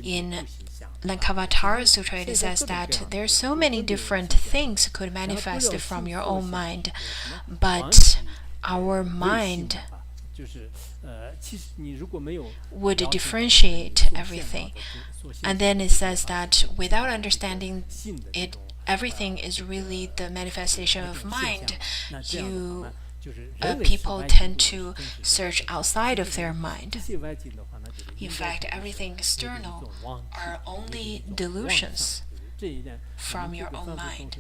In Lankavatara Sutra, it says that there are so many different things could manifest from your own mind, but our mind would differentiate everything. And then it says that without understanding it, everything is really the manifestation of mind. People tend to search outside of their mind. In fact, everything external are only delusions from your own mind.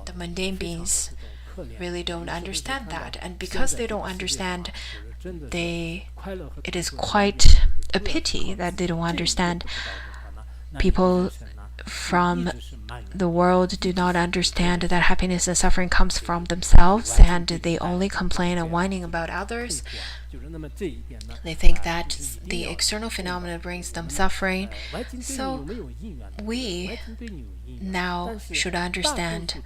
The mundane beings really don't understand that, and because they don't understand, it is quite a pity that they don't understand. People from the world do not understand that happiness and suffering comes from themselves, and they only complain and whining about others. They think that the external phenomena brings them suffering. So we now should understand.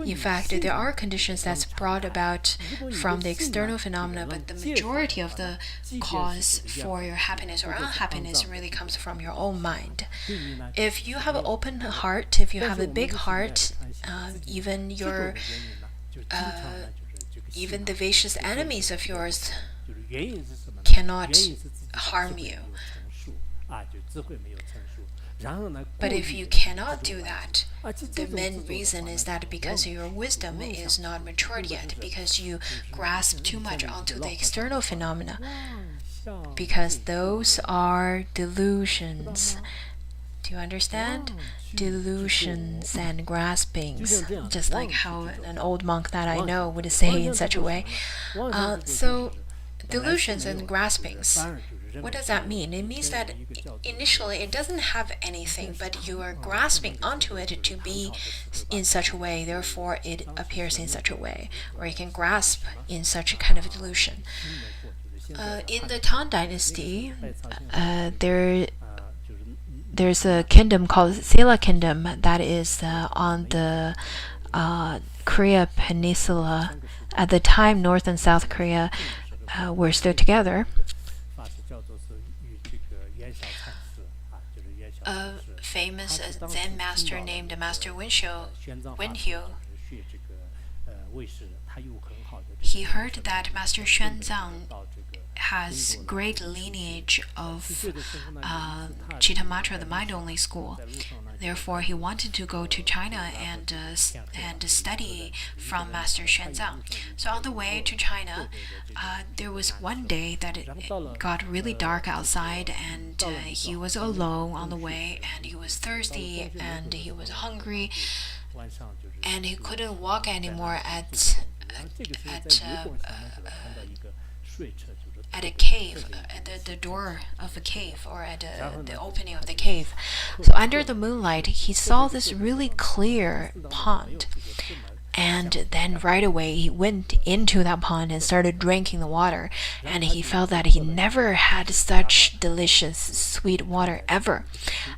In fact, there are conditions that's brought about from the external phenomena, but the majority of the cause for your happiness or unhappiness really comes from your own mind. If you have an open heart, if you have a big heart, even the vicious enemies of yours cannot harm you. But if you cannot do that, the main reason is that because your wisdom is not matured yet, because you grasp too much onto the external phenomena, because those are delusions. Do you understand? Delusions and graspings, just like how an old monk that I know would say in such a way. So, delusions and graspings. What does that mean? It means that initially it doesn't have anything, but you are grasping onto it to be in such a way, therefore it appears in such a way, or you can grasp in such a kind of delusion. In the Tang Dynasty, there's a kingdom called Silla Kingdom that is on the Korea Peninsula. At the time, North and South Korea were still together. A famous Zen master named Master Wenhyo, he heard that Master Xuanzang has great lineage of Chittamatra, the mind-only school. Therefore, he wanted to go to China and study from Master Xuanzang. So on the way to China, there was one day that it got really dark outside, and he was alone on the way, and he was thirsty, and he was hungry, and he couldn't walk anymore at a cave, at the door of a cave, or at the opening of the cave. So under the moonlight, he saw this really clear pond. And then right away, he went into that pond and started drinking the water. And he felt that he never had such delicious, sweet water ever.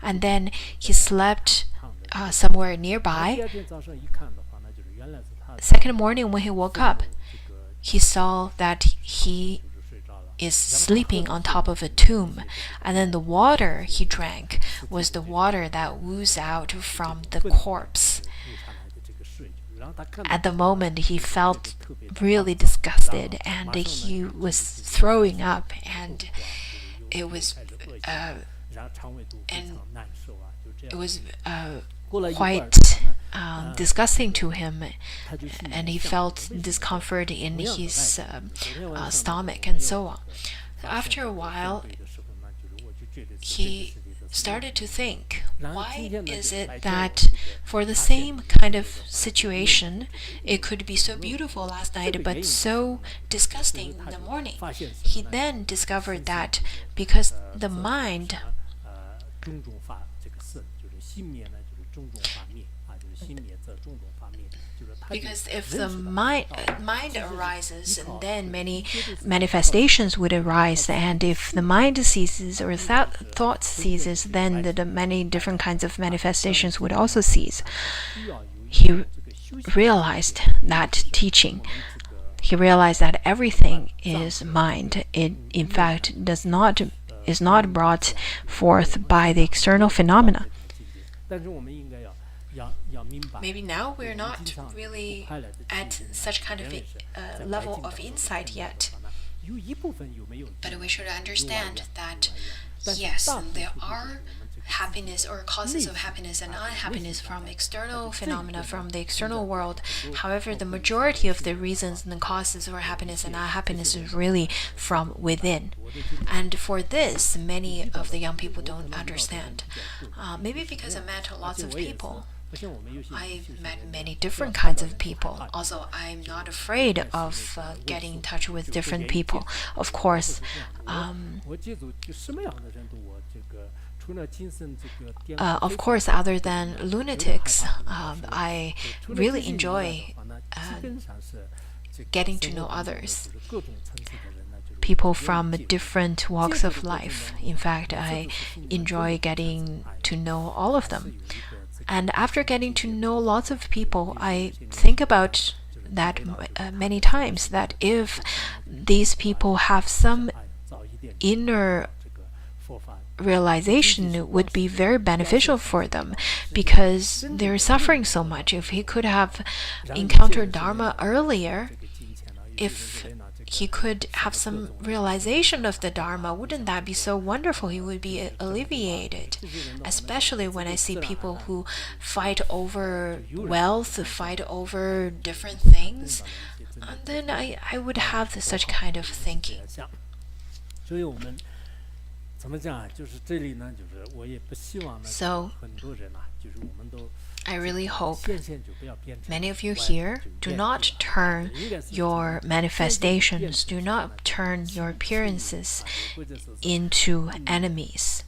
And then he slept somewhere nearby. Second morning, when he woke up, he saw that he is sleeping on top of a tomb, and then the water he drank was the water that oozed out from the corpse. At the moment, he felt really disgusted, and he was throwing up, and it was quite disgusting to him, and he felt discomfort in his stomach and so on. After a while, he started to think, why is it that for the same kind of situation, it could be so beautiful last night but so disgusting in the morning? He then discovered that because the mind Because if the mind arises, then many manifestations would arise, and if the mind ceases or thought ceases, then the many different kinds of manifestations would also cease. He realized that teaching. he realized that everything is mind. It, in fact, is not brought forth by the external phenomena. Maybe now we're not really at such kind of a level of insight yet. But we should understand that, yes, there are happiness or causes of happiness and unhappiness from external phenomena, from the external world. However, the majority of the reasons and the causes for happiness and unhappiness is really from within. And for this, many of the young people don't understand. Maybe because I met lots of people. I met many different kinds of people. Also, I'm not afraid of getting in touch with different people. Of course, other than lunatics, I really enjoy getting to know others. People from different walks of life. In fact, I enjoy getting to know all of them. And after getting to know lots of people, I think about that many times, that if these people have some inner realization, it would be very beneficial for them because they're suffering so much. If he could have encountered Dharma earlier, if he could have some realization of the Dharma, wouldn't that be so wonderful? He would be alleviated. Especially when I see people who fight over wealth, fight over different things, and then I would have such kind of thinking. So, I really hope many of you here do not turn your manifestations, do not turn your appearances into enemies.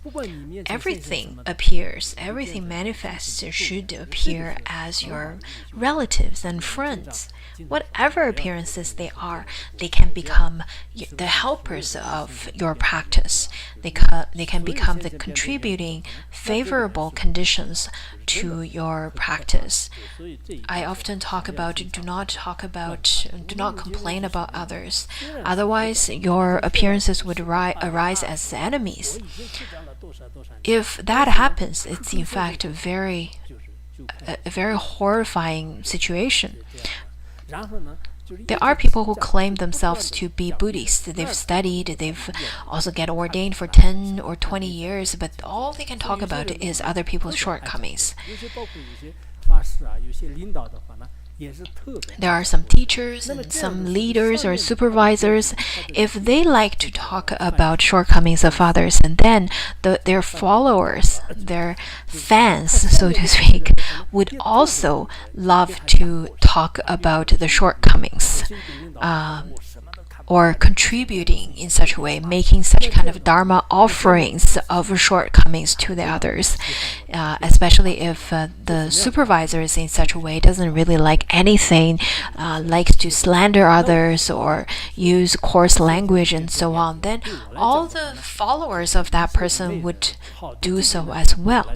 Everything appears, everything manifests should appear as your relatives and friends. Whatever appearances they are, they can become the helpers of your practice. They can become the contributing favorable conditions to your practice. I often talk about do not complain about others. Otherwise, your appearances would arise as enemies. If that happens, it's in fact a very horrifying situation. There are people who claim themselves to be Buddhist. They've studied, they've also get ordained for 10 or 20 years, but all they can talk about is other people's shortcomings. There are some teachers and some leaders or supervisors. If they like to talk about shortcomings of others, and then their followers, their fans, so to speak, would also love to talk about the shortcomings, or contributing in such a way, making such kind of Dharma offerings of shortcomings to the others, especially if the supervisor is in such a way, doesn't really like anything, likes to slander others or use coarse language and so on, then all the followers of that person would do so as well.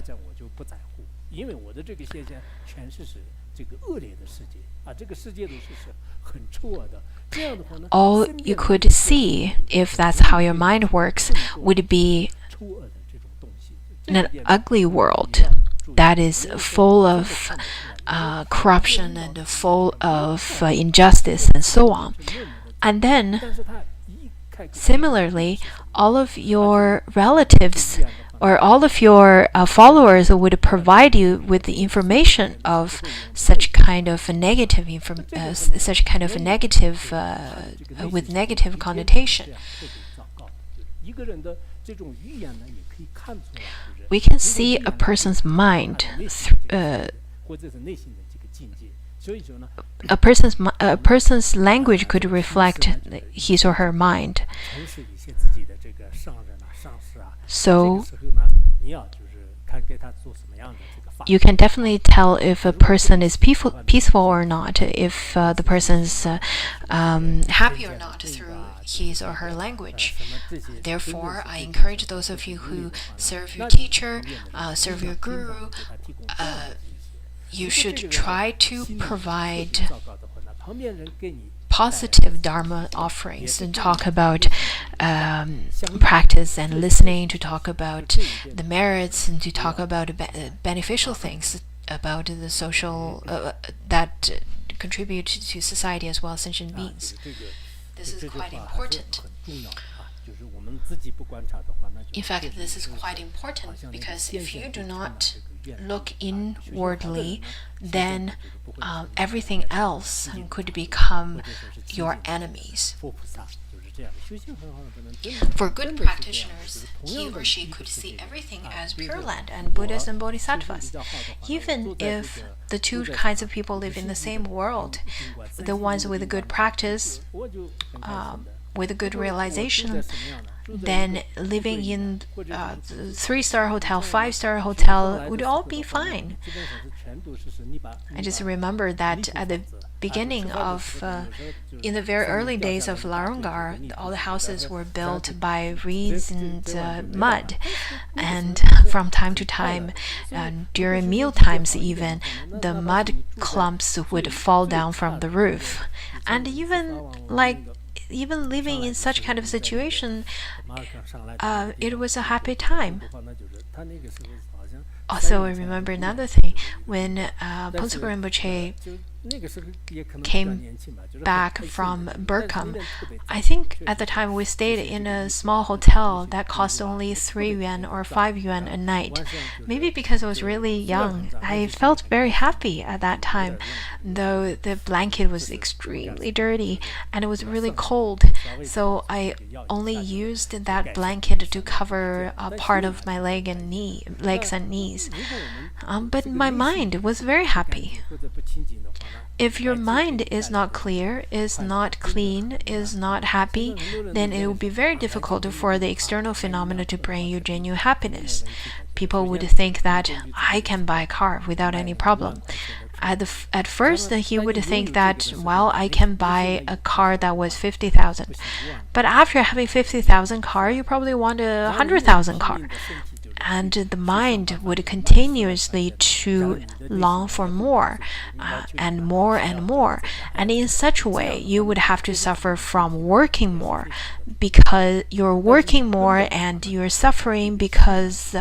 All you could see, if that's how your mind works, would be an ugly world that is full of corruption and full of injustice and so on. And then, similarly, all of your relatives or all of your followers would provide you with the information of such kind of a negative with negative connotation. We can see a person's mind. A person's language could reflect his or her mind. So you can definitely tell if a person is peaceful or not, if the person's happy or not through his or her language. Therefore, I encourage those of you who serve your teacher, serve your guru, you should try to provide positive Dharma offerings, and talk about practice and listening, to talk about the merits, and to talk about beneficial things about the social that contribute to society as well as sentient beings. This is quite important. In fact, this is quite important because if you do not look inwardly, then everything else could become your enemies. For good practitioners, he or she could see everything as Pure Land and Buddhas and Bodhisattvas. Even if the two kinds of people live in the same world, the ones with a good practice, with a good realization, then living in 3-star hotel, 5-star hotel would all be fine. I just remember that at the beginning of, in the very early days of Larungar, all the houses were built by reeds and mud. And from time to time, during meal times even, the mud clumps would fall down from the roof. And even living in such kind of situation, it was a happy time. Also, I remember another thing. When Phuntsok Rinpoche came back from Burkham, I think at the time we stayed in a small hotel that cost only 3 yuan or 5 yuan a night. Maybe because I was really young, I felt very happy at that time, though the blanket was extremely dirty and it was really cold. So I only used that blanket to cover a part of my legs and knees. But my mind was very happy. If your mind is not clear, is not clean, is not happy, then it will be very difficult for the external phenomena to bring you genuine happiness. People would think that I can buy a car without any problem. At first, he would think that, well, I can buy a car that was 50,000. But after having 50,000 car, you probably want a 100,000 car. And the mind would continuously to long for more, and more and more. And in such a way, you would have to suffer from working more, because you're working more and you're suffering because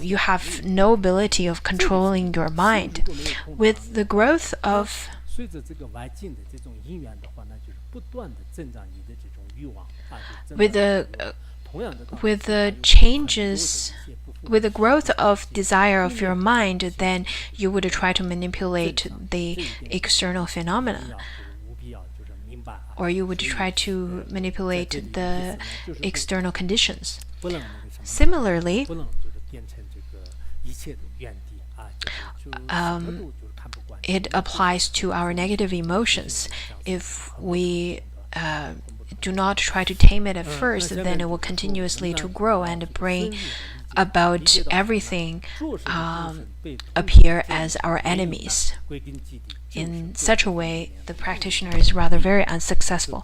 you have no ability of controlling your mind. With the growth of with the growth of desire of your mind, then you would try to manipulate the external phenomena, or you would try to manipulate the external conditions. Similarly, it applies to our negative emotions. If we do not try to tame it at first, then it will continuously to grow and bring about everything appear as our enemies. In such a way, the practitioner is rather very unsuccessful.